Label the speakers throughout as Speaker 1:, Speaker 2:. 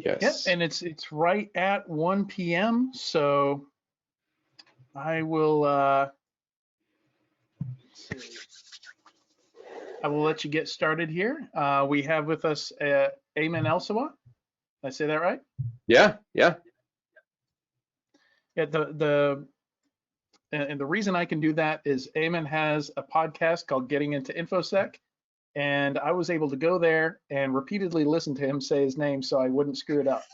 Speaker 1: Yep,
Speaker 2: Yes.
Speaker 1: and it's right at 1 p.m. So I will let's see. I will let you get started here. We have with us Ayman Elsawah. Did I say that right?
Speaker 2: Yeah. Yeah.
Speaker 1: Yeah. And the reason I can do that is Ayman has a podcast called Getting Into InfoSec, and I was able to go there and repeatedly listen to him say his name so I wouldn't screw it up.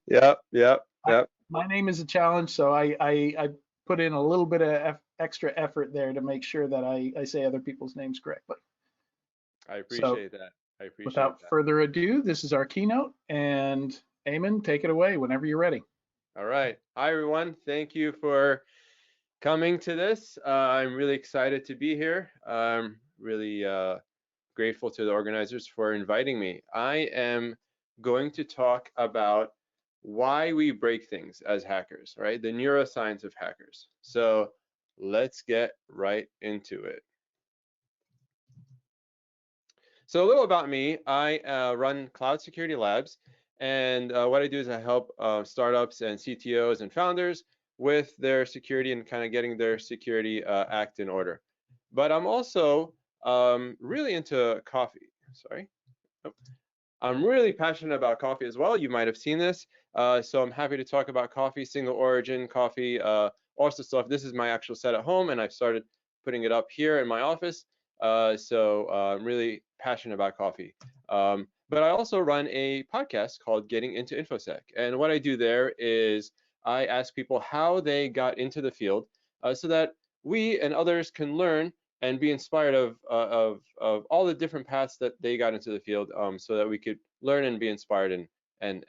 Speaker 2: Yep. Yep. Yep.
Speaker 1: My name is a challenge, so I put in a little bit of extra effort there to make sure that I say other people's names correctly.
Speaker 2: I
Speaker 1: So
Speaker 2: appreciate that. I appreciate
Speaker 1: without
Speaker 2: that.
Speaker 1: further ado, this is our keynote, and Ayman, take it away whenever you're ready.
Speaker 2: All right. Hi, everyone. Thank you for coming to this. I'm really excited to be here. I'm really grateful to the organizers for inviting me. I am going to talk about why we break things as hackers, right? The neuroscience of hackers. So let's get right into it. So a little about me, I run Cloud Security Labs, and what I do is I help startups and CTOs and founders with their security and kind of getting their security act in order. But I'm also really into coffee. Sorry. Oh. I'm really passionate about coffee as well. You might have seen this. So I'm happy to talk about coffee, single origin coffee, all sorts of stuff. This is my actual set at home, and I've started putting it up here in my office. So I'm really passionate about coffee. But I also run a podcast called Getting Into InfoSec. And what I do there is I ask people how they got into the field so that we and others can learn and be inspired of all the different paths that they got into the field, so that we could learn and be inspired and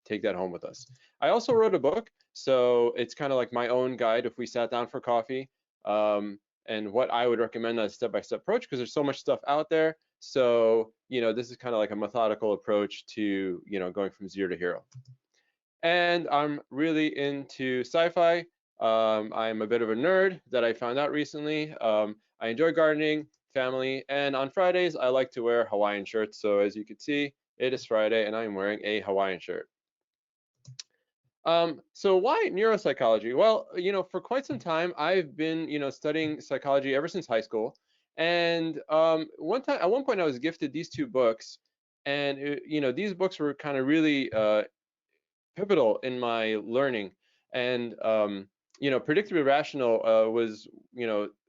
Speaker 2: take that home with us. I also wrote a book, so it's kind of like my own guide if we sat down for coffee, and what I would recommend as a step-by-step approach, because there's so much stuff out there. So this is kind of like a methodical approach to going from zero to hero. And I'm really into sci-fi. I'm a bit of a nerd that I found out recently. I enjoy gardening, family, and on Fridays I like to wear Hawaiian shirts. So as you can see, it is Friday and I'm wearing a Hawaiian shirt. So why neuropsychology? Well, for quite some time I've been, studying psychology ever since high school. And at one point I was gifted these two books, and these books were kind of really pivotal in my learning. And Predictably Rational was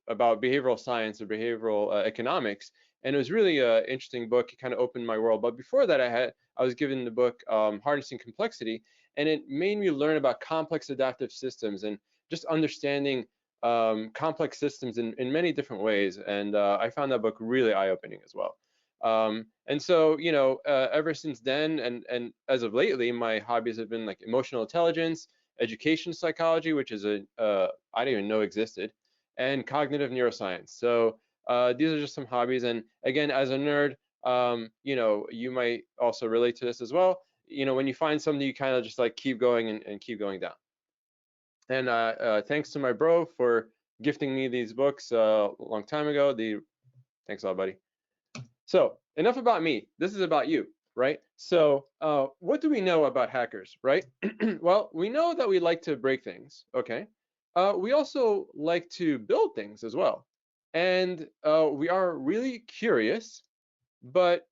Speaker 2: about behavioral science or behavioral economics, and it was really an interesting book. It kind of opened my world. But before that, I was given the book Harnessing Complexity, and it made me learn about complex adaptive systems and just understanding complex systems in many different ways. And I found that book really eye-opening as well. And so, ever since then, and as of lately, my hobbies have been like emotional intelligence, education psychology, which is I didn't even know existed, and cognitive neuroscience. So these are just some hobbies. And again, as a nerd, you might also relate to this as well. When you find something, you kind of just like keep going and keep going down. And thanks to my bro for gifting me these books a long time ago. Thanks a lot, buddy. So enough about me. This is about you, right? So what do we know about hackers, right? Well, we know that we like to break things, okay? We also like to build things as well. And we are really curious, but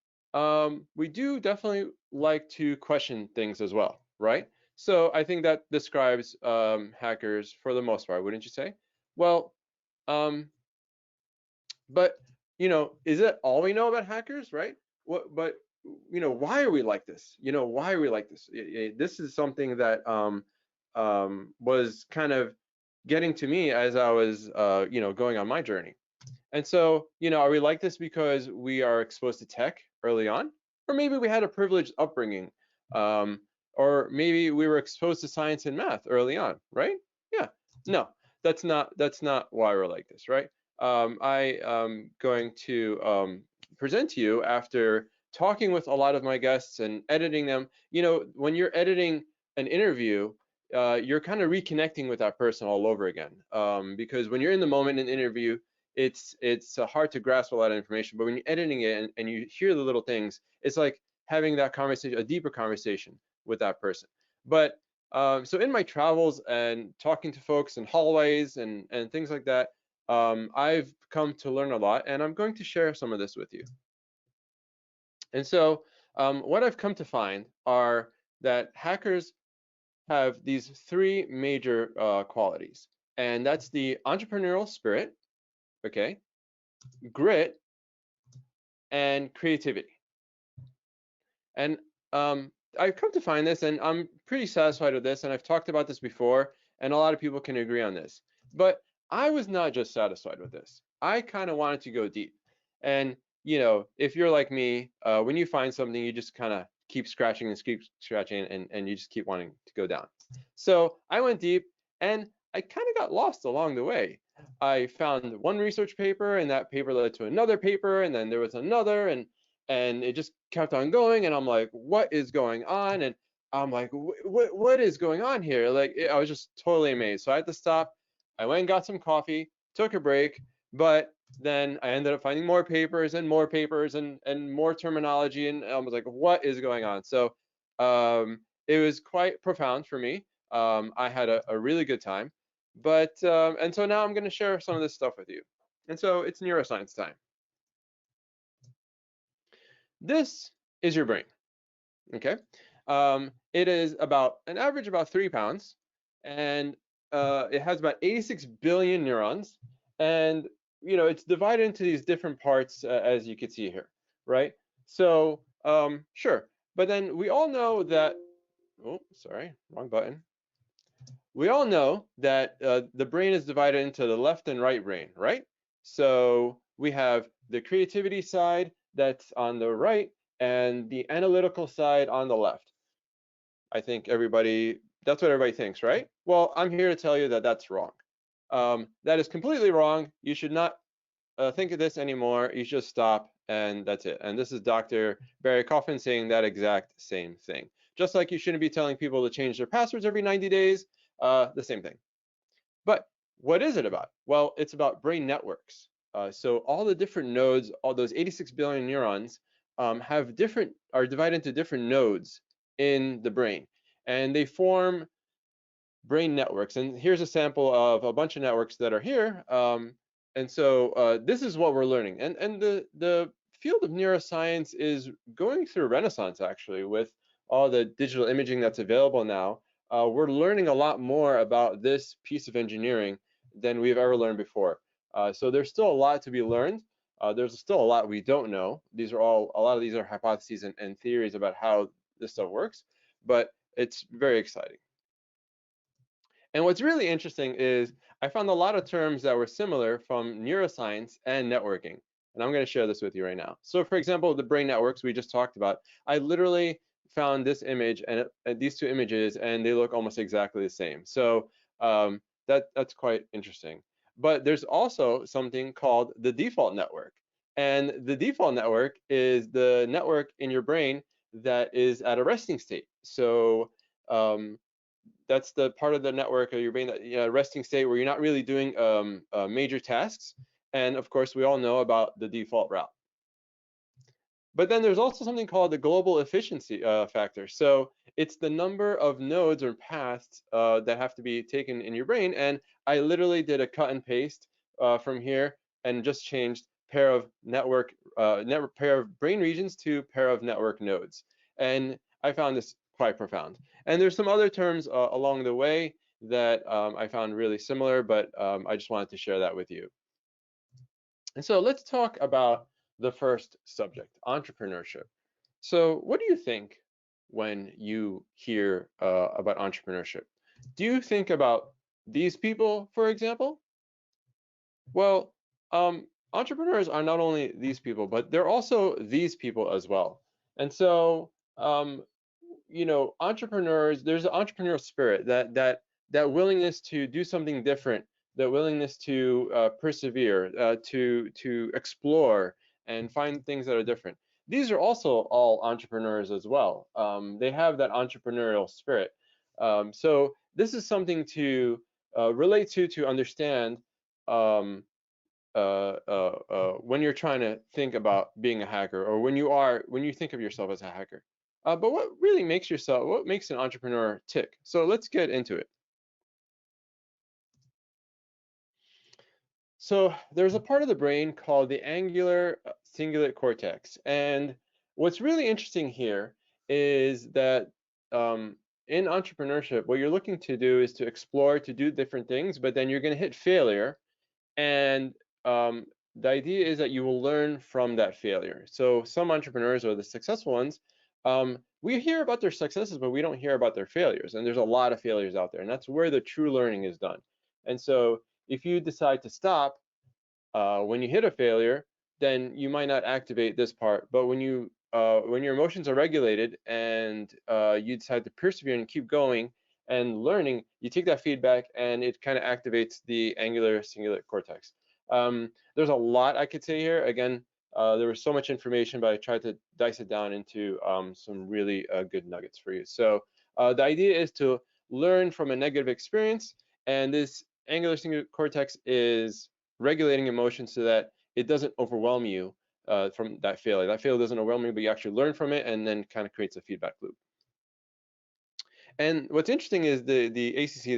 Speaker 2: we do definitely like to question things as well, right? So I think that describes hackers for the most part, wouldn't you say? Well, but is it all we know about hackers, right? But why are we like this? Why are we like this? This is something that was kind of getting to me as I was going on my journey. And so are we like this because we are exposed to tech early on, or maybe we had a privileged upbringing, or maybe we were exposed to science and math early on, right? Yeah. No, that's not why we're like this, right? I am going to present to you after talking with a lot of my guests and editing them. When you're editing an interview, you're kind of reconnecting with that person all over again, because when you're in the moment in an interview, it's hard to grasp a lot of information. But when you're editing it and you hear the little things, it's like having that conversation, a deeper conversation with that person. But so in my travels and talking to folks in hallways and things like that, I've come to learn a lot, and I'm going to share some of this with you. And so what I've come to find are that hackers have these three major qualities, and that's the entrepreneurial spirit, okay, grit, and creativity. And I've come to find this, and I'm pretty satisfied with this, and I've talked about this before, and a lot of people can agree on this. But I was not just satisfied with this. I kind of wanted to go deep. And, you know, if you're like me, when you find something, you just kind of keep scratching and keep scratching, and you just keep wanting to go down. So I went deep, and I kind of got lost along the way. I found one research paper, and that paper led to another paper, and then there was another, and it just kept on going, and I'm like, what is going on? And I'm like, what is going on here? Like, I was just totally amazed. So I had to stop. I went and got some coffee, took a break, but then I ended up finding more papers and more papers and more terminology, and I was like, what is going on? So it was quite profound for me. I had a really good time, but and so now I'm going to share some of this stuff with you. And so it's neuroscience time. This is your brain, okay? It is about an average about 3 pounds, and it has about 86 billion neurons, and you know it's divided into these different parts as you can see here, right? So sure, but then we all know that. Oh, sorry, wrong button. We all know that the brain is divided into the left and right brain, right? So we have the creativity side that's on the right and the analytical side on the left. I think that's what everybody thinks, right? Well, I'm here to tell you that that's wrong. That is completely wrong. You should not think of this anymore. You should stop, and that's it. And this is Dr. Barry Kaufman saying that exact same thing. Just like you shouldn't be telling people to change their passwords every 90 days, the same thing. But what is it about? Well, it's about brain networks. So all the different nodes, all those 86 billion neurons, are divided into different nodes in the brain, and they form brain networks. And here's a sample of a bunch of networks that are here. And so this is what we're learning. And the field of neuroscience is going through a renaissance, actually, with all the digital imaging that's available now. We're learning a lot more about this piece of engineering than we've ever learned before. So there's still a lot to be learned. There's still a lot we don't know. A lot of these are hypotheses and theories about how this stuff works, but it's very exciting. And what's really interesting is I found a lot of terms that were similar from neuroscience and networking. And I'm going to share this with you right now. So for example, the brain networks we just talked about, I literally found this image and these two images, and they look almost exactly the same. So that's quite interesting. But there's also something called the default network. And the default network is the network in your brain that is at a resting state. So that's the part of the network of your brain that resting state where you're not really doing major tasks. And of course, we all know about the default route. But then there's also something called the global efficiency factor. So it's the number of nodes or paths that have to be taken in your brain. And I literally did a cut and paste from here and just changed pair of pair of brain regions to pair of network nodes. And I found this quite profound. And there's some other terms along the way that I found really similar, but I just wanted to share that with you. And so let's talk about the first subject, entrepreneurship. So what do you think when you hear about entrepreneurship? Do you think about these people, for example? Well, entrepreneurs are not only these people, but they're also these people as well. And so, you know, entrepreneurs, there's an entrepreneurial spirit, that willingness to do something different, the willingness to persevere, to explore and find things that are different. These are also all entrepreneurs as well. They have that entrepreneurial spirit. So this is something to relate to understand when you're trying to think about being a hacker, or when you think of yourself as a hacker. But what really makes an entrepreneur tick? So let's get into it. So there's a part of the brain called the angular cingulate cortex, and what's really interesting here is that in entrepreneurship, what you're looking to do is to explore, to do different things, but then you're going to hit failure, and the idea is that you will learn from that failure. So some entrepreneurs, or the successful ones, we hear about their successes, but we don't hear about their failures. And there's a lot of failures out there, and that's where the true learning is done. And so if you decide to stop when you hit a failure, then you might not activate this part. But when your emotions are regulated and you decide to persevere and keep going and learning, you take that feedback and it kind of activates the angular cingulate cortex. There's a lot I could say here. Again, there was so much information, but I tried to dice it down into some really good nuggets for you. So the idea is to learn from a negative experience, and this angular cingulate cortex is regulating emotions so that it doesn't overwhelm you from that failure. That failure doesn't overwhelm you, but you actually learn from it, and then kind of creates a feedback loop. And what's interesting is the ACC,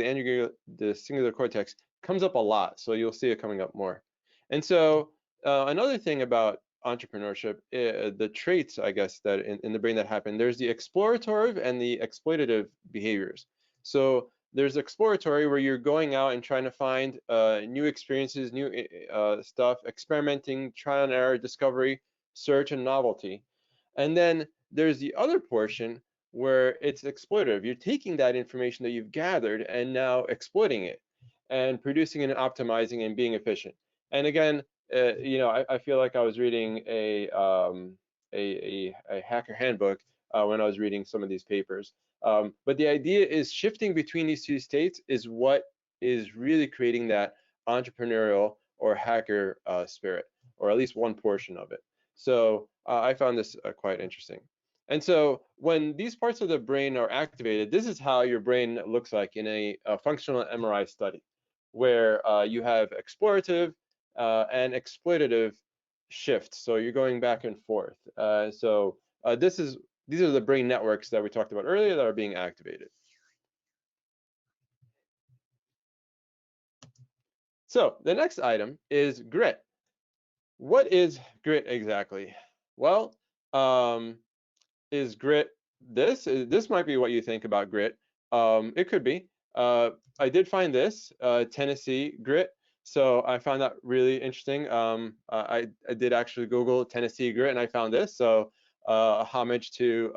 Speaker 2: the cingulate cortex, comes up a lot, so you'll see it coming up more. And so another thing about entrepreneurship, the traits, I guess, that in the brain that happen, there's the explorative and the exploitative behaviors. So there's exploratory, where you're going out and trying to find new experiences, new stuff, experimenting, trial and error, discovery, search, and novelty. And then there's the other portion where it's exploitative. You're taking that information that you've gathered and now exploiting it and producing it and optimizing and being efficient. And again, I feel like I was reading a hacker handbook when I was reading some of these papers. But the idea is shifting between these two states is what is really creating that entrepreneurial or hacker spirit, or at least one portion of it. So I found this quite interesting. And so when these parts of the brain are activated, this is how your brain looks like in a functional MRI study, where you have explorative and exploitative shifts. So you're going back and forth. These are the brain networks that we talked about earlier that are being activated. So the next item is grit. What is grit exactly? Well, is grit this? This might be what you think about grit. It could be. I did find this, Tennessee grit. So I found that really interesting. I did actually Google Tennessee grit, and I found this. So homage to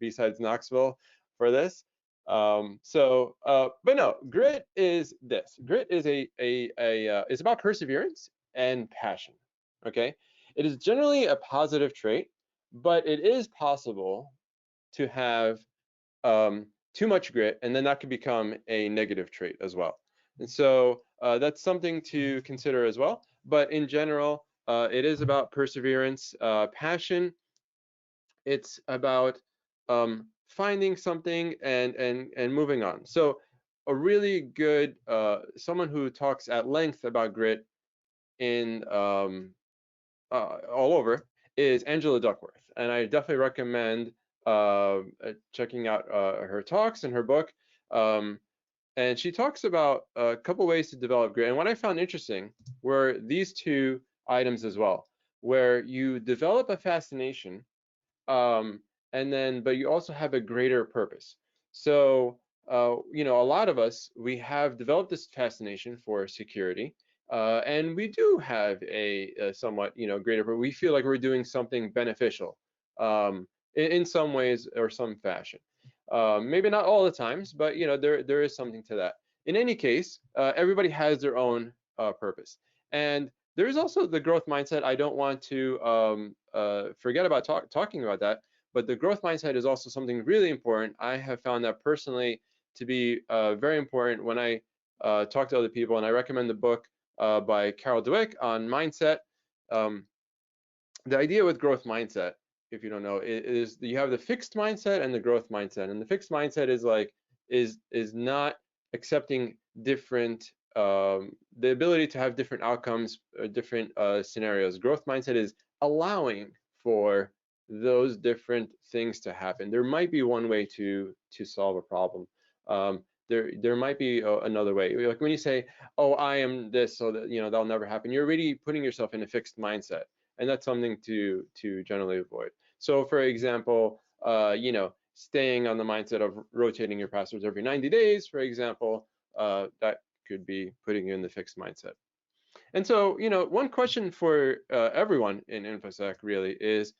Speaker 2: BSides Knoxville for this. But no, grit is this. Grit is it's about perseverance and passion. Okay, it is generally a positive trait, but it is possible to have too much grit, and then that could become a negative trait as well. And so that's something to consider as well. But in general, it is about perseverance, passion. It's about finding something and moving on. So a really good someone who talks at length about grit in all over is Angela Duckworth, and I definitely recommend checking out her talks and her book. And she talks about a couple ways to develop grit. And what I found interesting were these two items as well, where you develop a fascination, but you also have a greater purpose. So, a lot of us, we have developed this fascination for security, and we do have a somewhat, greater, but we feel like we're doing something beneficial in some ways or some fashion. Maybe not all the times, but there is something to that. In any case, everybody has their own purpose, and there is also the growth mindset. I don't want to forget about talking about that, but the growth mindset is also something really important. I have found that personally to be very important when I talk to other people, and I recommend the book by Carol Dweck on mindset. The idea with growth mindset, if you don't know, is you have the fixed mindset and the growth mindset. And the fixed mindset is not accepting different the ability to have different outcomes, different scenarios. Growth mindset is allowing for those different things to happen. There might be one way to solve a problem. There might be another way. Like when you say, "Oh, I am this," so that that'll never happen. You're already putting yourself in a fixed mindset, and that's something to generally avoid. So, for example, staying on the mindset of rotating your passwords every 90 days, for example, that could be putting you in the fixed mindset. And so, one question for everyone in InfoSec really is,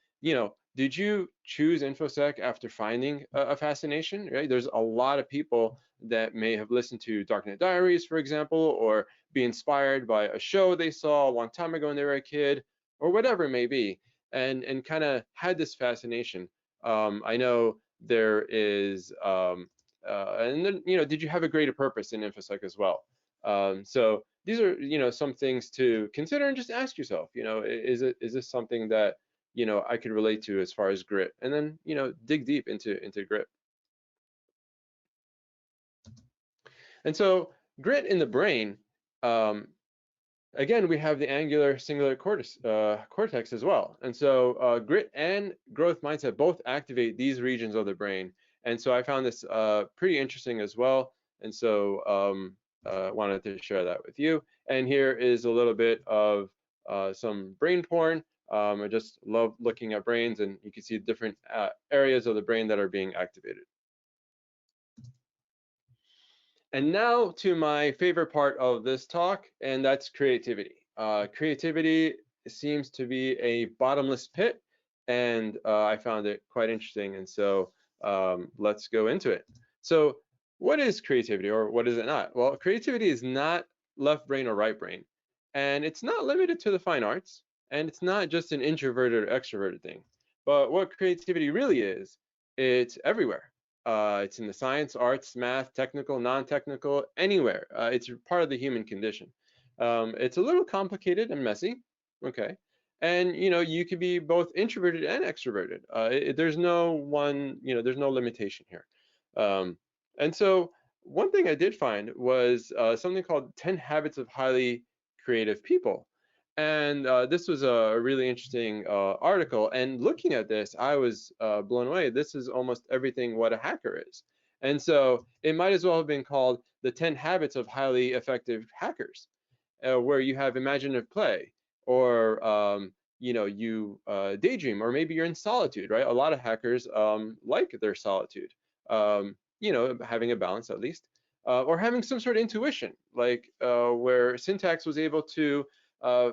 Speaker 2: did you choose InfoSec after finding a fascination, right? There's a lot of people that may have listened to Darknet Diaries, for example, or be inspired by a show they saw a long time ago when they were a kid, or whatever it may be, and kind of had this fascination. I know there is, and then, did you have a greater purpose in InfoSec as well? So these are, some things to consider, and just ask yourself, is this something that, I could relate to as far as grit? And then, dig deep into grit. And so grit in the brain, again, we have the angular cingulate cortex as well. And so grit and growth mindset both activate these regions of the brain. And so I found this pretty interesting as well. And so wanted to share that with you. And here is a little bit of some brain porn. I just love looking at brains, and you can see different areas of the brain that are being activated. And now to my favorite part of this talk, and that's creativity. Creativity seems to be a bottomless pit, and I found it quite interesting. And so let's go into it. So what is creativity, or what is it not? Well, creativity is not left brain or right brain, and it's not limited to the fine arts, and it's not just an introverted or extroverted thing. But what creativity really is, it's everywhere. It's in the science, arts, math, technical, non-technical, anywhere. It's part of the human condition. It's a little complicated and messy, okay? And you could be both introverted and extroverted. There's no one, there's no limitation here. And so one thing I did find was something called 10 Habits of Highly Creative People. And this was a really interesting article. And looking at this, I was blown away. This is almost everything what a hacker is. And so it might as well have been called the 10 Habits of Highly Effective Hackers, where you have imaginative play, or you daydream, or maybe you're in solitude, right? A lot of hackers like their solitude, having a balance at least, or having some sort of intuition, like where Syntax was able to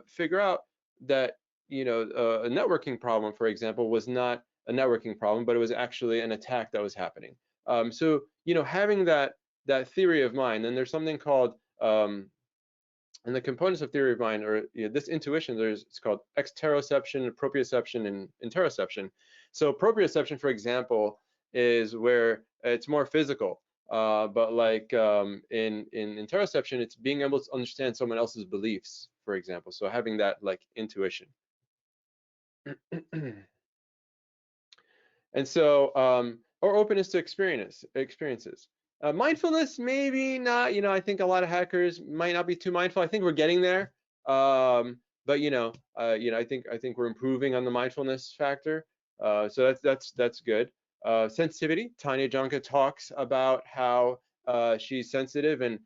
Speaker 2: figure out that a networking problem, for example, was not a networking problem, but it was actually an attack that was happening. So having that theory of mind, and there's something called and the components of theory of mind, or this intuition, it's called exteroception, proprioception, and interoception. So proprioception, for example, is where it's more physical. But like in interoception, it's being able to understand someone else's beliefs, for example. So having that like intuition. And so, or openness to experiences. Mindfulness, maybe not. I think a lot of hackers might not be too mindful. I think we're getting there. But I think we're improving on the mindfulness factor. So that's good. Sensitivity. Tanya Janka talks about how she's sensitive and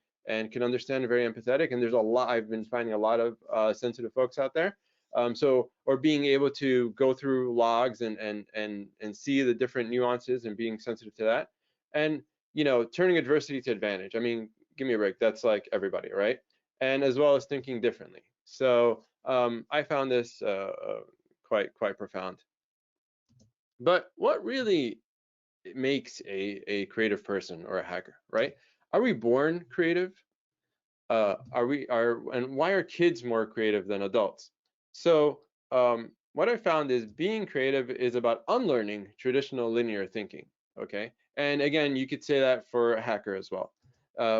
Speaker 2: can understand and very empathetic. And there's a lot. I've been finding a lot of sensitive folks out there. Or being able to go through logs and see the different nuances and being sensitive to that, and turning adversity to advantage. I mean, give me a break. That's like everybody, right? And as well as thinking differently. So I found this quite profound. But what really makes a creative person or a hacker, right? Are we born creative? And why are kids more creative than adults? So what I found is being creative is about unlearning traditional linear thinking, okay? And again, you could say that for a hacker as well,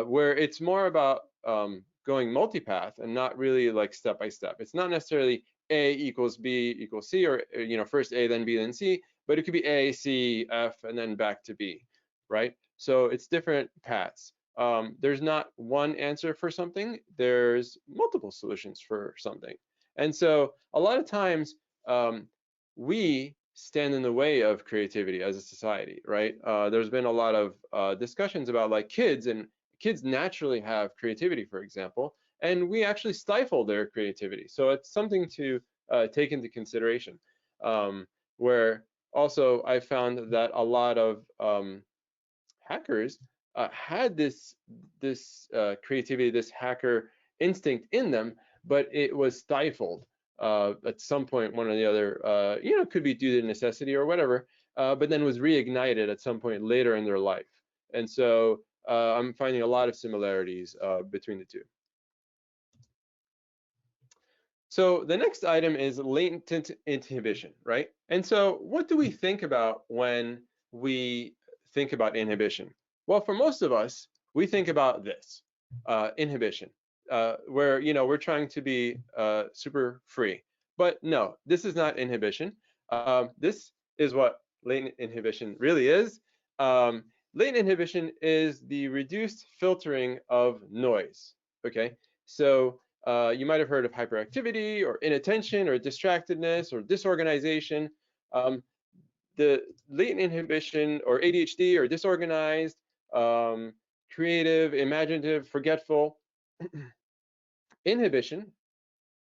Speaker 2: where it's more about going multipath and not really like step by step. It's not necessarily A equals B equals C, or first A, then B, then C, but it could be A, C, F, and then back to B, right? So it's different paths. there's not one answer for something, there's multiple solutions for something. And so a lot of times we stand in the way of creativity as a society, right? There's been a lot of discussions about like kids, and kids naturally have creativity, for example, and we actually stifle their creativity. So it's something to take into consideration. Where also I found that a lot of hackers had this creativity, this hacker instinct in them, but it was stifled at some point, one or the other. You know, could be due to necessity or whatever, but then was reignited at some point later in their life. And so I'm finding a lot of similarities between the two. So the next item is latent inhibition, right? And so what do we think about when we think about inhibition? Well, for most of us, we think about this, inhibition, where, you know, we're trying to be super free. But no, this is not inhibition. This is what latent inhibition really is. Latent inhibition is the reduced filtering of noise, okay? So you might have heard of hyperactivity or inattention or distractedness or disorganization. The latent inhibition or ADHD or disorganized, creative, imaginative, forgetful. Inhibition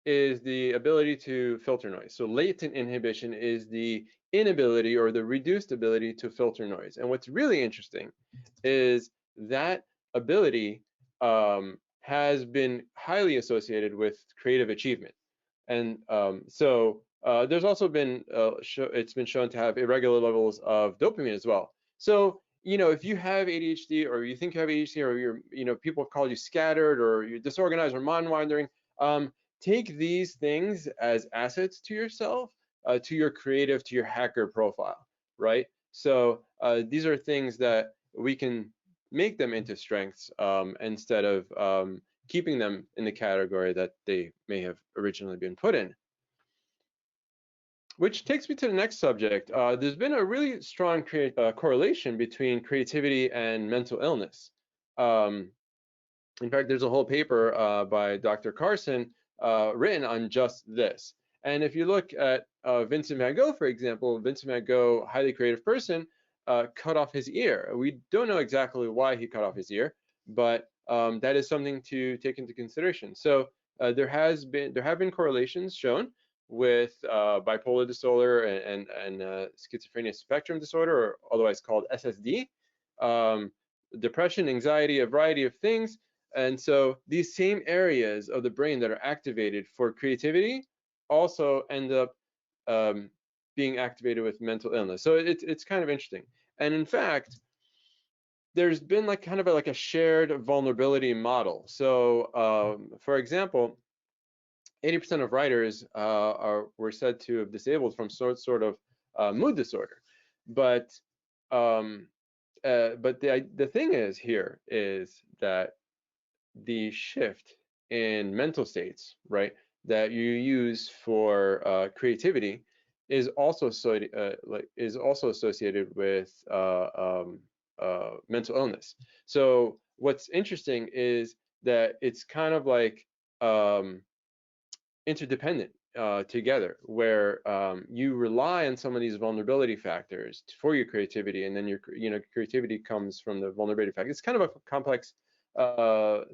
Speaker 2: is the ability to filter noise. So latent inhibition is the inability or the reduced ability to filter noise. And what's really interesting is that ability has been highly associated with creative achievement. And so there's also been, it's been shown to have irregular levels of dopamine as well. So, you know, if you have ADHD or you think you have ADHD or you're, you know, people call you scattered or you're disorganized or mind-wandering, take these things as assets to yourself, to your creative, to your hacker profile, right? So these are things that we can make them into strengths instead of keeping them in the category that they may have originally been put in. Which takes me to the next subject. There's been a really strong correlation between creativity and mental illness. In fact, there's a whole paper by Dr. Carson written on just this. And if you look at Vincent van Gogh, for example, Vincent van Gogh, highly creative person, cut off his ear. We don't know exactly why he cut off his ear, but that is something to take into consideration. So there have been correlations shown with bipolar disorder and schizophrenia spectrum disorder, or otherwise called SSD, depression, anxiety, a variety of things. And so these same areas of the brain that are activated for creativity also end up being activated with mental illness. So it's kind of interesting. And in fact, there's been like kind of like a shared vulnerability model. So for example, 80% of writers were said to have disabled from sort of mood disorder. But the thing is here is that the shift in mental states, right, that you use for creativity is also associated with mental illness. So what's interesting is that it's kind of like interdependent together, where you rely on some of these vulnerability factors for your creativity, and then your creativity comes from the vulnerability factor. It's kind of a complex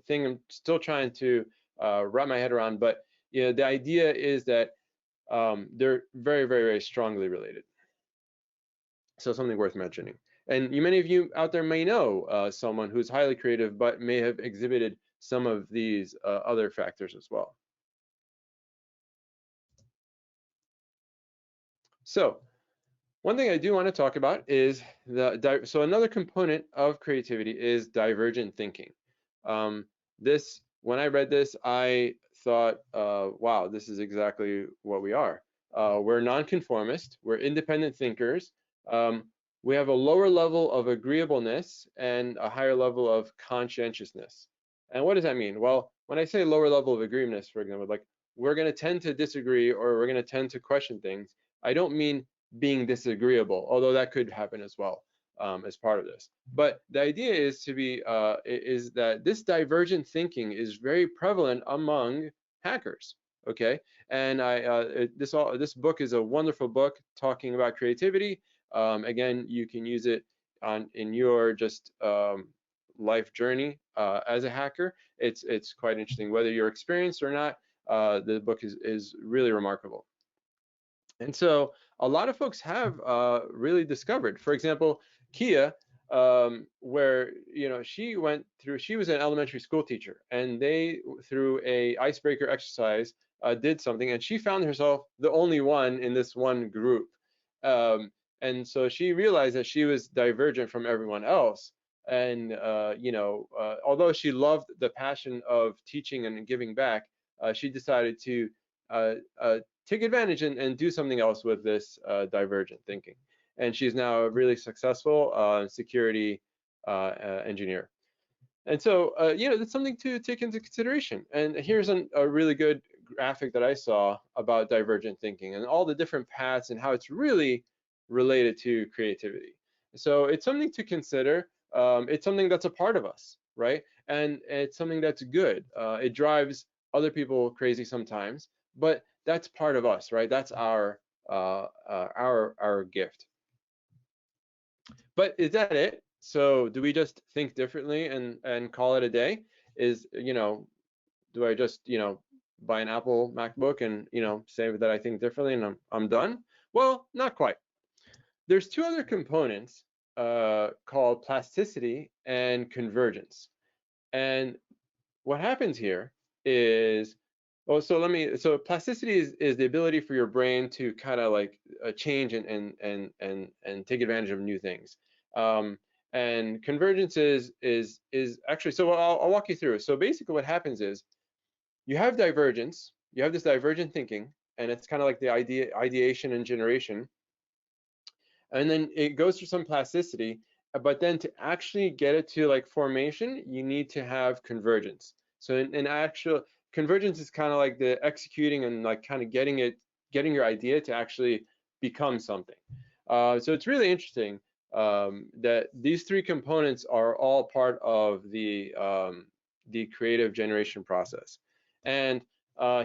Speaker 2: thing. I'm still trying to wrap my head around, but the idea is that they're very, very, very strongly related. So something worth mentioning. And many of you out there may know someone who's highly creative, but may have exhibited some of these other factors as well. So one thing I do want to talk about is so another component of creativity is divergent thinking. When I read this, I thought, wow, this is exactly what we are. We're nonconformist, we're independent thinkers. We have a lower level of agreeableness and a higher level of conscientiousness. And what does that mean? Well, when I say lower level of agreeableness, for example, like we're going to tend to disagree or we're going to tend to question things, I don't mean being disagreeable, although that could happen as well. as part of this. But the idea is to be is that this divergent thinking is very prevalent among hackers. Okay, and this book is a wonderful book talking about creativity. Again, you can use it in your just life journey as a hacker. It's quite interesting, whether you're experienced or not. The book is really remarkable. And so a lot of folks have really discovered, for example, Kia, where she was an elementary school teacher, and they, through a icebreaker exercise, did something, and she found herself the only one in this one group. And so she realized that she was divergent from everyone else. And although she loved the passion of teaching and giving back, she decided to take advantage and do something else with this divergent thinking. And she's now a really successful security engineer. And so, that's something to take into consideration. And here's a really good graphic that I saw about divergent thinking and all the different paths and how it's really related to creativity. So it's something to consider. It's something that's a part of us, right? And it's something that's good. It drives other people crazy sometimes, but that's part of us, right? That's our gift. But is that it? So do we just think differently and call it a day? Do I just buy an Apple MacBook and say that I think differently and I'm done? Well, not quite. There's two other components called plasticity and convergence. And what happens here is, so plasticity is the ability for your brain to kind of like change and take advantage of new things. And convergence is actually, so I'll walk you through. So basically what happens is you have divergence, you have this divergent thinking, and it's kind of like the ideation and generation. And then it goes through some plasticity, but then to actually get it to like formation, you need to have convergence. So in actual convergence is kind of like the executing and like kind of getting your idea to actually become something. So it's really interesting that these three components are all part of the creative generation process. And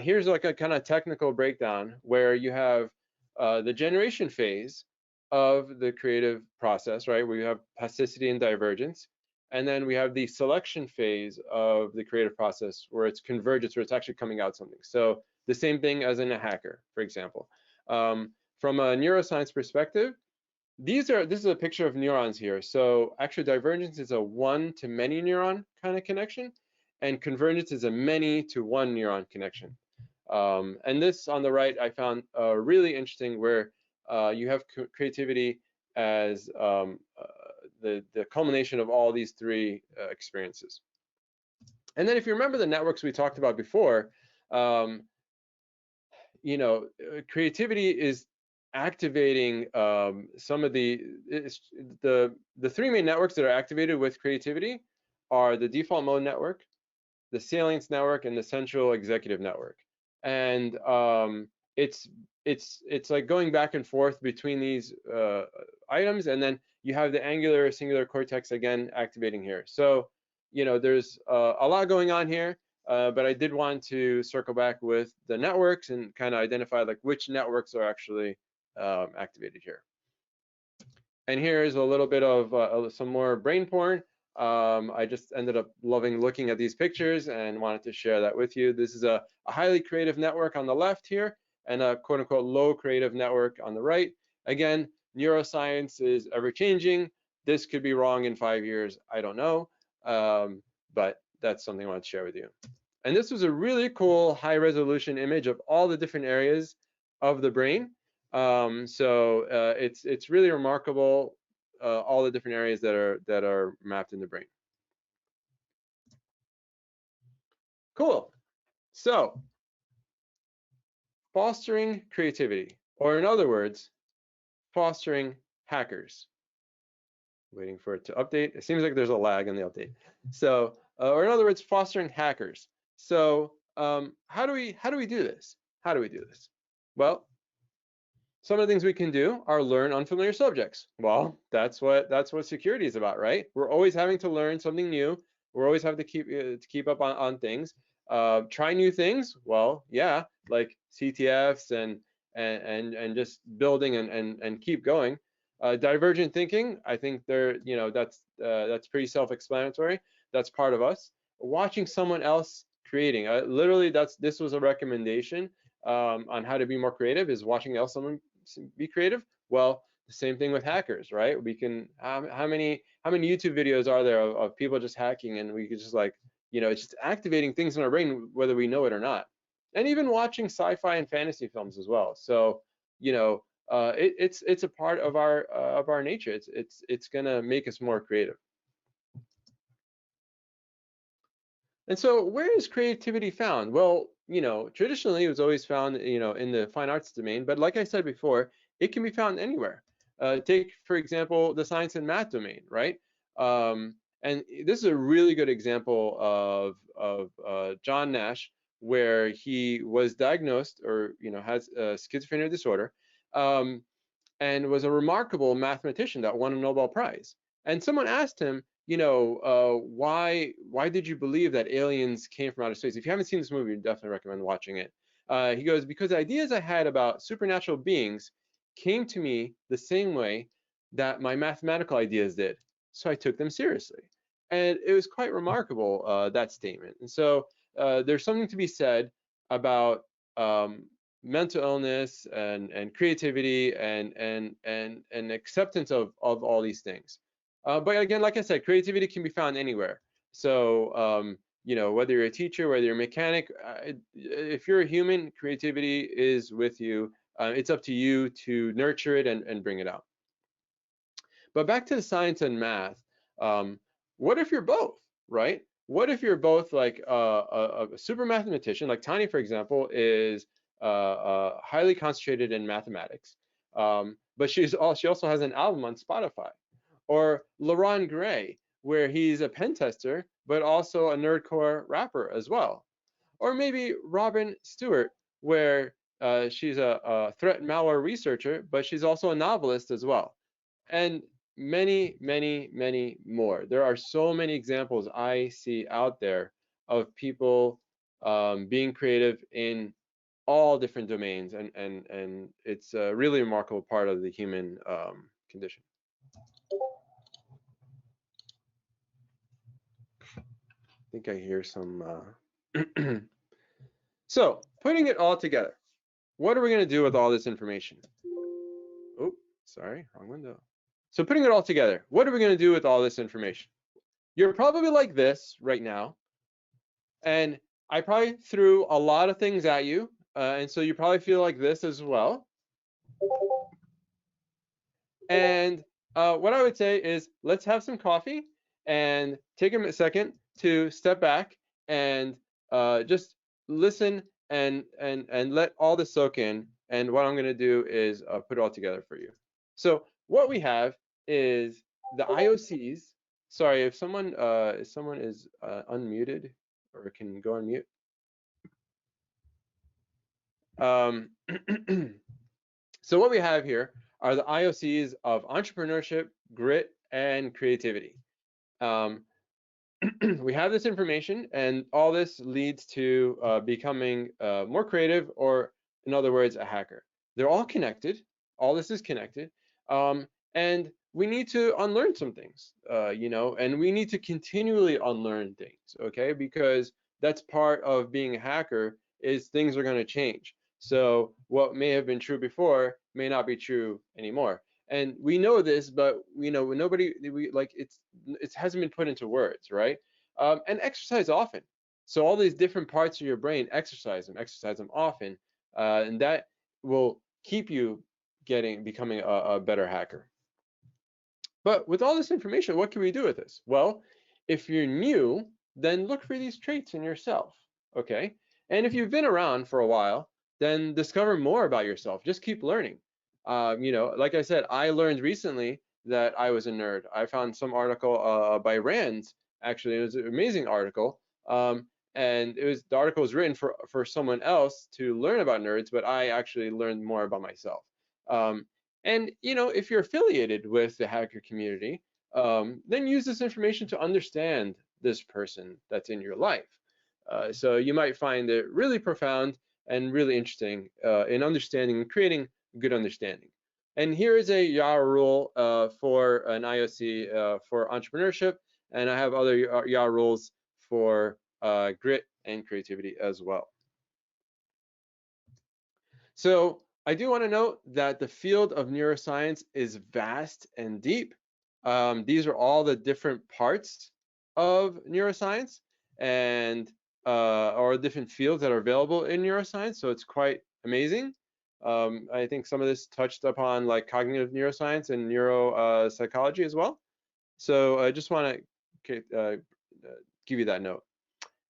Speaker 2: here's like a kind of technical breakdown where you have the generation phase of the creative process, right? We have plasticity and divergence. And then we have the selection phase of the creative process where it's convergence, where it's actually coming out something. So the same thing as in a hacker, for example. From a neuroscience perspective, this is a picture of neurons here. So actually divergence is a one-to-many neuron kind of connection, and convergence is a many-to-one neuron connection. And this on the right, I found really interesting, where you have creativity as the culmination of all these three experiences. And then if you remember the networks we talked about before, creativity is activating some of the three main networks that are activated with creativity are the default mode network, the salience network, and the central executive network. And it's like going back and forth between these items, and then you have the angular singular cortex again activating here. So there's a lot going on here, but I did want to circle back with the networks and kind of identify like which networks are actually activated here. And here's a little bit of some more brain porn. I just ended up loving looking at these pictures and wanted to share that with you. This is a highly creative network on the left here, and a quote unquote low creative network on the right. Again, neuroscience is ever changing. This could be wrong in 5 years, I don't know, but that's something I want to share with you. And this was a really cool high resolution image of all the different areas of the brain. So it's really remarkable, all the different areas that are mapped in the brain. Cool. So fostering creativity, or in other words, fostering hackers. Waiting for it to update. It seems like there's a lag in the update. So, or in other words, fostering hackers. So, how do we do this? How do we do this? Well, some of the things we can do are learn unfamiliar subjects. Well, that's what security is about, right? We're always having to learn something new. We're always having to keep up on things. Try new things. Well, yeah, like CTFs and just building and keep going. Divergent thinking, I think that's pretty self-explanatory. That's part of us. Watching someone else creating, literally, this was a recommendation on how to be more creative, is watching someone be creative. Well, the same thing with hackers, right? We can, how many YouTube videos are there of people just hacking, and we could just like, it's just activating things in our brain whether we know it or not. And even watching sci-fi and fantasy films as well. So it's a part of our nature. It's gonna make us more creative. And so where is creativity found? Well, traditionally it was always found, in the fine arts domain, but like I said before, it can be found anywhere. Take, for example, the science and math domain, right? And this is a really good example of John Nash, where he was diagnosed, or has schizophrenia disorder, and was a remarkable mathematician that won a Nobel Prize. And someone asked him, why did you believe that aliens came from outer space? If you haven't seen this movie, I definitely recommend watching it. He goes, because the ideas I had about supernatural beings came to me the same way that my mathematical ideas did. So I took them seriously. And it was quite remarkable, that statement. And so there's something to be said about mental illness and creativity and acceptance of all these things. But again, like I said, creativity can be found anywhere. So whether you're a teacher, whether you're a mechanic, if you're a human, creativity is with you. It's up to you to nurture it and bring it out. But back to the science and math. What if you're both, right? What if you're both like a super mathematician, like Tani, for example, is highly concentrated in mathematics, but she also has an album on Spotify. Or LaRon Gray, where he's a pen tester, but also a nerdcore rapper as well. Or maybe Robin Stewart, where she's a threat malware researcher, but she's also a novelist as well. And many, many, many more. There are so many examples I see out there of people being creative in all different domains, and it's a really remarkable part of the human condition. I think I hear some. So, putting it all together, what are we going to do with all this information? Oh, sorry, wrong window. So, putting it all together, what are we going to do with all this information? You're probably like this right now, and I probably threw a lot of things at you, and so you probably feel like this as well. And what I would say is, let's have some coffee and take a second to step back and just listen and let all this soak in. And what I'm going to do is put it all together for you. So what we have is the IOCs. Sorry, if someone is unmuted or can go on mute. So what we have here are the IOCs of entrepreneurship, grit, and creativity. We have this information, and all this leads to becoming more creative, or in other words, a hacker. They're all connected. All this is connected. And we need to unlearn some things, and we need to continually unlearn things, okay? Because that's part of being a hacker, is things are going to change. So what may have been true before may not be true anymore. And we know this, but it hasn't been put into words, right? And exercise often. So all these different parts of your brain, exercise them often, and that will keep you becoming a better hacker. But with all this information, what can we do with this? Well, if you're new, then look for these traits in yourself, okay? And if you've been around for a while, then discover more about yourself. Just keep learning. Like I said, I learned recently that I was a nerd. I found some article by Rand, actually. It was an amazing article. And the article was written for someone else to learn about nerds, but I actually learned more about myself. And if you're affiliated with the hacker community, then use this information to understand this person that's in your life. So you might find it really profound and really interesting in understanding and creating good understanding. And here is a YAR rule for an IOC for entrepreneurship, and I have other YAR rules for grit and creativity as well. So I do want to note that the field of neuroscience is vast and deep. These are all the different parts of neuroscience and or different fields that are available in neuroscience. So it's quite amazing. I think some of this touched upon like cognitive neuroscience and neuropsychology as well. So I just want to give you that note.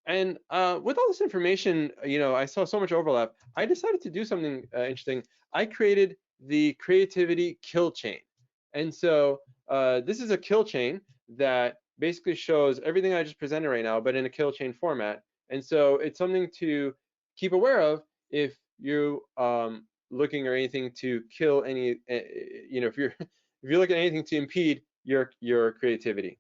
Speaker 2: And with all this information, I saw so much overlap. I decided to do something interesting. I created the creativity kill chain. And so this is a kill chain that basically shows everything I just presented right now, but in a kill chain format. And so it's something to keep aware of if you looking or anything to kill any, if you're looking at anything to impede your creativity.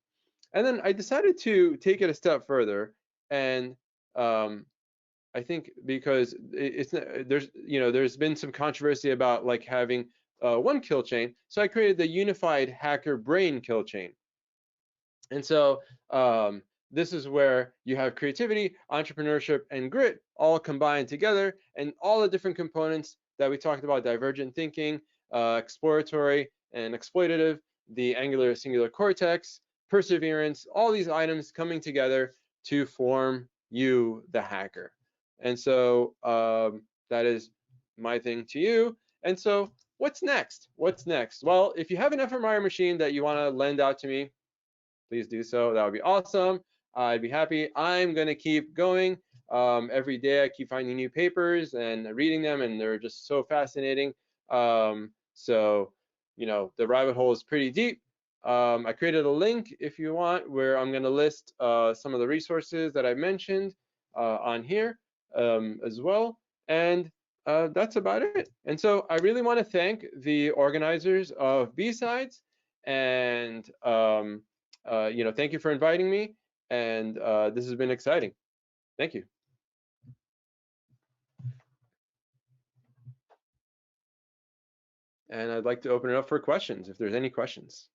Speaker 2: And then I decided to take it a step further, and I think because there's been some controversy about like having one kill chain, so I created the unified hacker brain kill chain. And so this is where you have creativity, entrepreneurship, and grit all combined together, and all the different components that we talked about: divergent thinking, exploratory and exploitative, the angular singular cortex, perseverance, all these items coming together to form you, the hacker. And so that is my thing to you. And so what's next? What's next? Well, if you have an fMRI machine that you want to lend out to me, please do so. That would be awesome. I'd be happy. I'm going to keep going. Every day I keep finding new papers and reading them, and they're just so fascinating. So, the rabbit hole is pretty deep. I created a link, if you want, where I'm going to list some of the resources that I mentioned on here as well. And that's about it. And so I really want to thank the organizers of BSides, and thank you for inviting me. And this has been exciting. Thank you. And I'd like to open it up for questions, if there's any questions.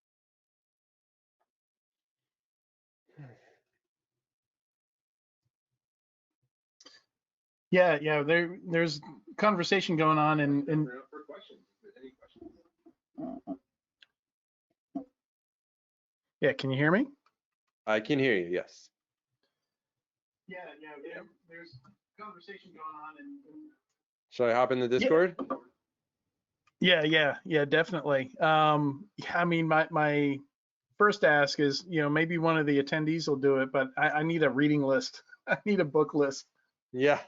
Speaker 1: Yeah, there's conversation going on, and yeah, can you hear me?
Speaker 2: I can hear you, yes.
Speaker 1: Yeah, there's conversation going on, and
Speaker 2: should I hop in the Discord?
Speaker 1: Yeah, definitely. I mean, my first ask is, maybe one of the attendees will do it, but I need a reading list. I need a book list.
Speaker 2: Yeah.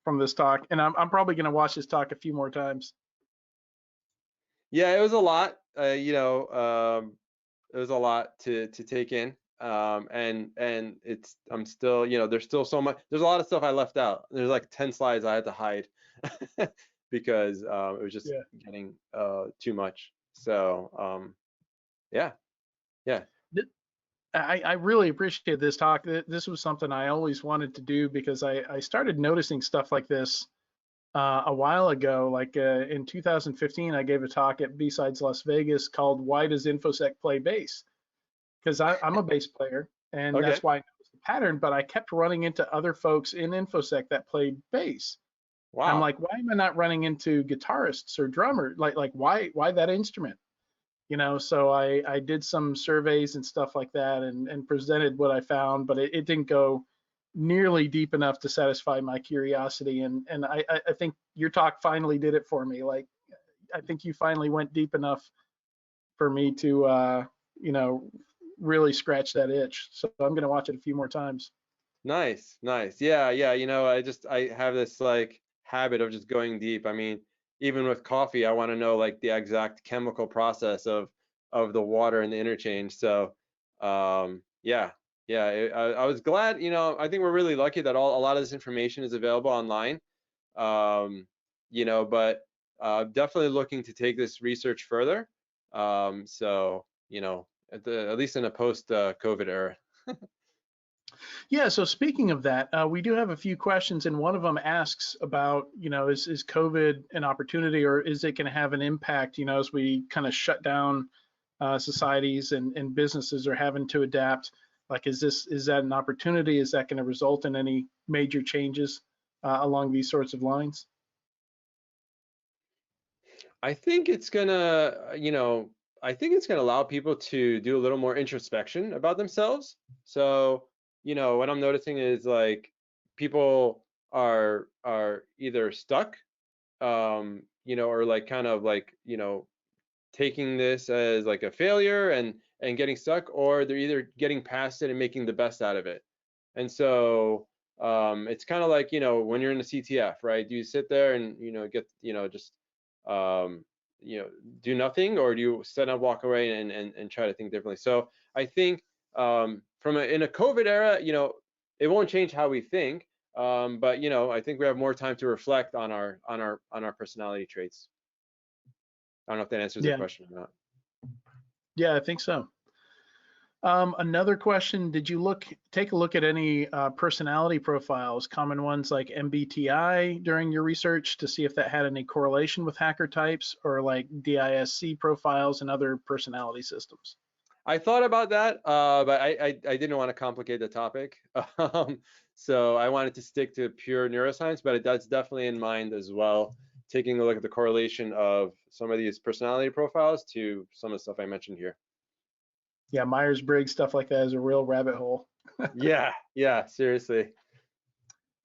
Speaker 1: From this talk, and I'm probably going to watch this talk a few more times.
Speaker 2: Yeah, it was a lot. It was a lot to take in, and I'm still, there's still so much. There's a lot of stuff I left out. There's like 10 slides I had to hide because it was just getting too much. So yeah.
Speaker 1: I really appreciate this talk. This was something I always wanted to do, because I started noticing stuff like this a while ago. Like in 2015, I gave a talk at BSides Las Vegas called "Why Does InfoSec Play Bass?" Because I'm a bass player, and that's why I noticed the pattern. But I kept running into other folks in InfoSec that played bass.
Speaker 2: Wow.
Speaker 1: I'm like, why am I not running into guitarists or drummers? Like why that instrument? So I did some surveys and stuff like that, and presented what I found, but it didn't go nearly deep enough to satisfy my curiosity. And I think your talk finally did it for me. Like, I think you finally went deep enough for me to, really scratch that itch. So I'm going to watch it a few more times.
Speaker 2: Nice. Yeah. I have this like habit of just going deep. I mean, even with coffee, I want to know like the exact chemical process of the water and the interchange. So yeah, I was glad. I think we're really lucky that a lot of this information is available online. But definitely looking to take this research further. So, at least in a post-COVID era.
Speaker 1: Yeah, so speaking of that, we do have a few questions, and one of them asks about, is COVID an opportunity, or is it going to have an impact, as we kind of shut down societies and businesses are having to adapt? Like, is that an opportunity? Is that going to result in any major changes along these sorts of lines?
Speaker 2: I think it's gonna, I think it's gonna allow people to do a little more introspection about themselves. So, what I'm noticing is like people are either stuck, or like kind of like, taking this as like a failure and getting stuck, or they're either getting past it and making the best out of it. And so it's kind of like, when you're in the CTF, right? Do you sit there and, get, just um, do nothing, or do you stand up, walk away, and try to think differently? So I think in a COVID era, it won't change how we think, but I think we have more time to reflect on our personality traits. I don't know if that answers the
Speaker 1: Yeah,
Speaker 2: question or not.
Speaker 1: yeah, I think so. Another question, did you take a look at any personality profiles, common ones like MBTI during your research to see if that had any correlation with hacker types, or like DISC profiles and other personality systems?
Speaker 2: I thought about that, but I didn't want to complicate the topic. So I wanted to stick to pure neuroscience, but that's definitely in mind as well, taking a look at the correlation of some of these personality profiles to some of the stuff I mentioned here.
Speaker 1: Yeah, Myers-Briggs, stuff like that is a real rabbit hole.
Speaker 2: Yeah, seriously.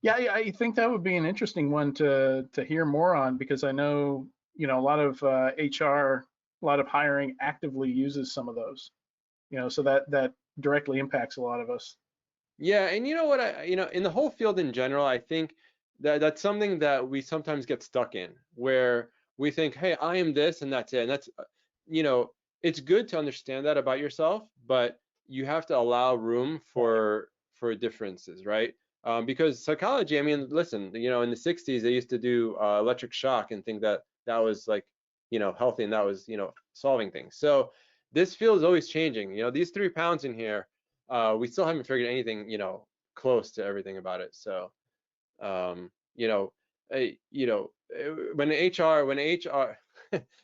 Speaker 1: Yeah, I think that would be an interesting one to hear more on, because I know, a lot of HR, a lot of hiring actively uses some of those, so that directly impacts a lot of us.
Speaker 2: Yeah, and you know what, in the whole field in general, I think that that's something that we sometimes get stuck in, where we think, hey, I am this and that's it. And that's, you know, it's good to understand that about yourself, but you have to allow room for differences, right? Because psychology, I mean, listen, in the 60s, they used to do electric shock and think that that was like, healthy, and that was, solving things. So this field is always changing. These 3 pounds in here, we still haven't figured anything, close to everything about it. So, um, you know, when HR,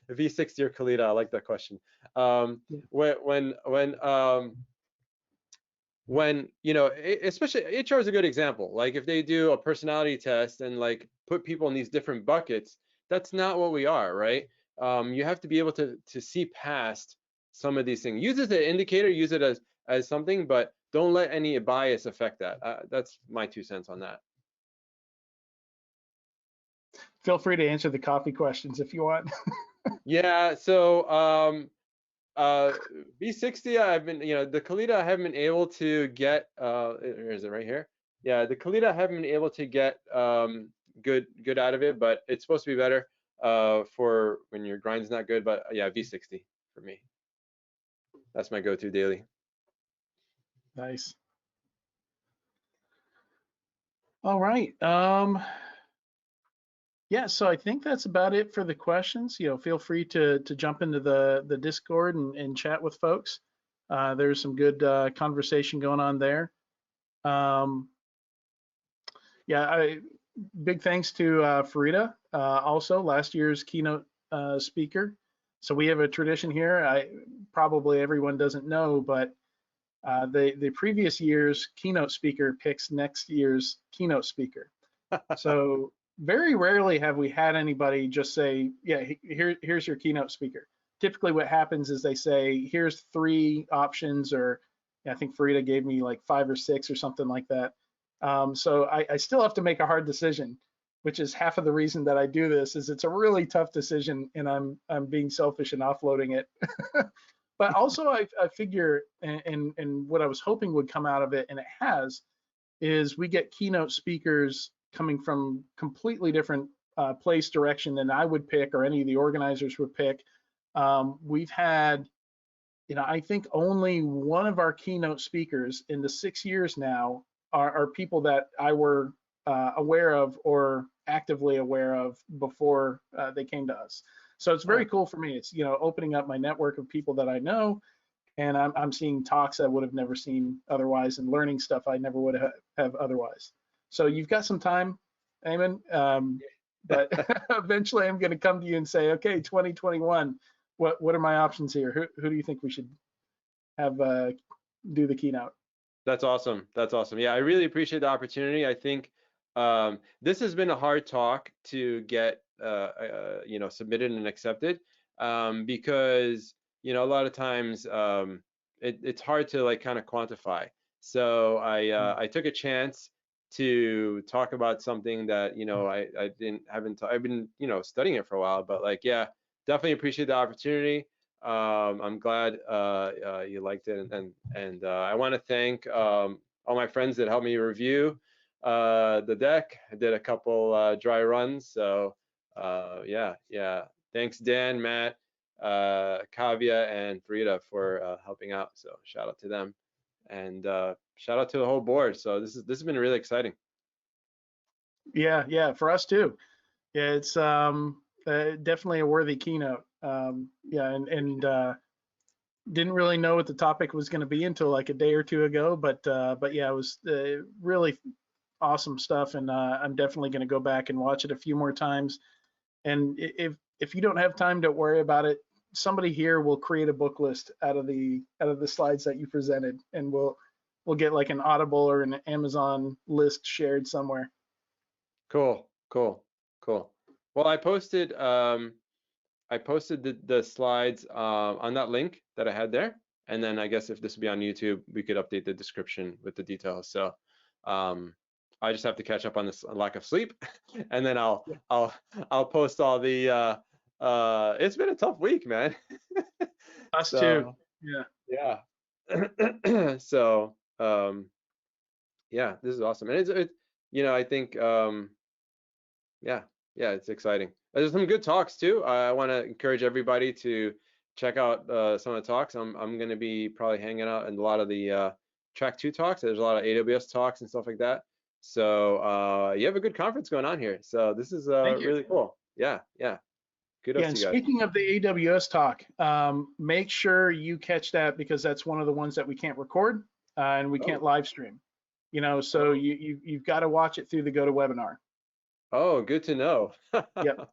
Speaker 2: V60 or Kalita, I like that question.
Speaker 1: Yeah.
Speaker 2: When especially HR is a good example. Like if they do a personality test and like put people in these different buckets, that's not what we are, right? You have to be able to see past some of these things. Use it as an indicator, use it as something, but don't let any bias affect that. That's my 2 cents on that.
Speaker 1: Feel free to answer the coffee questions if you want.
Speaker 2: Yeah. So B60, I've been, the Kalita I haven't been able to get, is it right here? Yeah, the Kalita I haven't been able to get good out of it, but it's supposed to be better for when your grind's not good. But yeah, V60 for me. That's my go-to daily.
Speaker 1: Nice. All right. Yeah, so I think that's about it for the questions. Feel free to jump into the Discord and chat with folks. There's some good conversation going on there. Um, yeah, big thanks to Farida, also last year's keynote speaker. So we have a tradition here. Probably everyone doesn't know, but the previous year's keynote speaker picks next year's keynote speaker. So very rarely have we had anybody just say, yeah, here's your keynote speaker. Typically what happens is they say, here's 3 options, or I think Farida gave me like 5 or 6 or something like that. So I still have to make a hard decision, which is half of the reason that I do this. Is it's a really tough decision, and I'm being selfish and offloading it. But also I figure, and what I was hoping would come out of it, and it has, is we get keynote speakers coming from completely different place, direction than I would pick, or any of the organizers would pick. We've had, I think only one of our keynote speakers in the 6 years now are people that I were aware of or actively aware of before they came to us. So it's very cool for me. It's, you know, opening up my network of people that I know, and I'm seeing talks I would have never seen otherwise, and learning stuff I never would have otherwise. So you've got some time, Ayman, but eventually I'm going to come to you and say, okay, 2021, what are my options here? Who do you think we should have do the keynote?
Speaker 2: That's awesome. That's awesome. Yeah, I really appreciate the opportunity. I think this has been a hard talk to get, you know, submitted and accepted, because, you know, a lot of times it's hard to like kind of quantify. So I took a chance to talk about something that, you know, I've been, you know, studying it for a while, but like, yeah, definitely appreciate the opportunity. I'm glad you liked it, and I want to thank all my friends that helped me review the deck. I did a couple dry runs, so yeah. Thanks Dan, Matt, Kavya, and Frida for helping out. So shout out to them, and shout out to the whole board. So this has been really exciting.
Speaker 1: Yeah, for us too. Yeah, it's definitely a worthy keynote. Yeah, and didn't really know what the topic was going to be until like a day or two ago, but yeah, it was really awesome stuff, and I'm definitely going to go back and watch it a few more times. And if you don't have time to worry about it, somebody here will create a book list out of the slides that you presented, and we'll get like an Audible or an Amazon list shared somewhere.
Speaker 2: Cool. Well, I posted the slides on that link that I had there, and then I guess if this would be on YouTube, we could update the description with the details. So I just have to catch up on this lack of sleep, and then I'll post all the. It's been a tough week, man.
Speaker 1: Us
Speaker 2: So,
Speaker 1: too. Yeah.
Speaker 2: Yeah. So yeah, this is awesome, and it's you know, I think yeah, it's exciting. There's some good talks too. I want to encourage everybody to check out some of the talks. I'm going to be probably hanging out in a lot of the track 2 talks. There's a lot of AWS talks and stuff like that. So you have a good conference going on here. So this is
Speaker 1: Thank you.
Speaker 2: really cool. Yeah. Kudos
Speaker 1: Yeah, and
Speaker 2: to you guys.
Speaker 1: speaking of the AWS talk, make sure you catch that, because that's one of the ones that we can't record and we can't live stream. You know, so you've got to watch it through the GoToWebinar.
Speaker 2: Oh, good to know.
Speaker 1: Yep.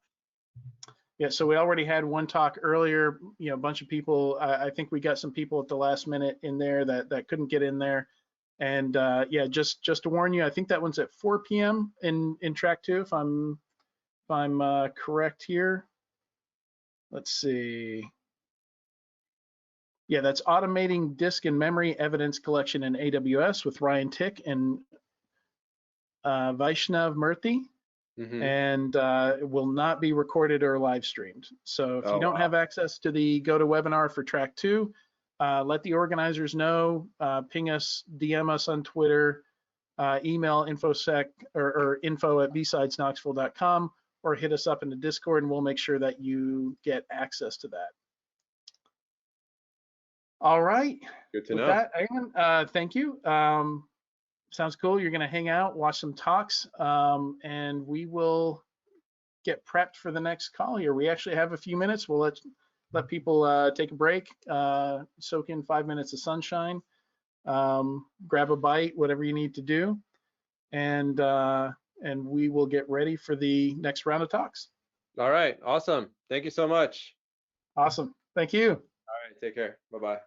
Speaker 1: Yeah, so we already had one talk earlier, you know, a bunch of people. I think we got some people at the last minute in there that couldn't get in there. And yeah, just to warn you, I think that one's at 4 p.m. in track 2, if I'm correct here. Let's see. Yeah, that's automating disk and memory evidence collection in AWS with Ryan Tick and Vaishnav Murthy. And it will not be recorded or live streamed. So if you don't have access to the GoToWebinar for track 2, let the organizers know, ping us, DM us on Twitter, email infosec or info@bsidesknoxville.com, or hit us up in the Discord, and we'll make sure that you get access to that. All right.
Speaker 2: Good to
Speaker 1: know. With that, Ayman, thank you. Sounds cool. You're going to hang out, watch some talks, and we will get prepped for the next call here. We actually have a few minutes. We'll let people take a break, soak in 5 minutes of sunshine, grab a bite, whatever you need to do, and we will get ready for the next round of talks.
Speaker 2: All right. Awesome. Thank you so much.
Speaker 1: Awesome. Thank you.
Speaker 2: All right. Take care. Bye-bye.